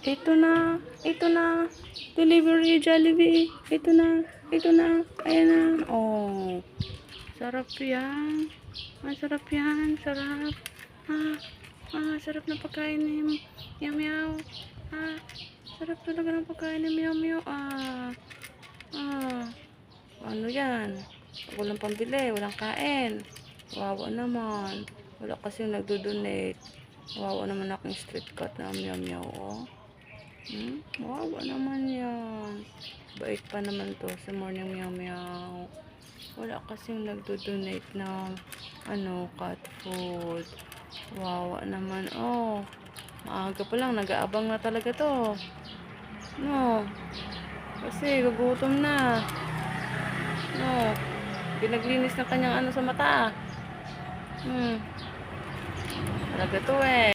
Ito na. Ito na. Delivery Jollibee. Ito na. Ito na. Ayan na. Oh. Sarap yan. Masarap yan. Sarap. Sarap na pagkain ni Meow Meow. Sarap talaga ng pagkain ni Meow Meow. Ano yan? Walang pambili. Walang kain. Wawa naman. Wala kasi nagdo-donate. Wawa naman akong street cat na Meow Meow. Oh. Wawa naman yan. Bait pa naman to sa morning Meow Meow. Wala kasing nagdo-donate ng cat food. Wawa naman. Oh. Maaga pa lang. Nag-aabang na talaga to. No. Kasi gugutom na. No. Pinaglinis na kanyang sa mata. Talaga to eh.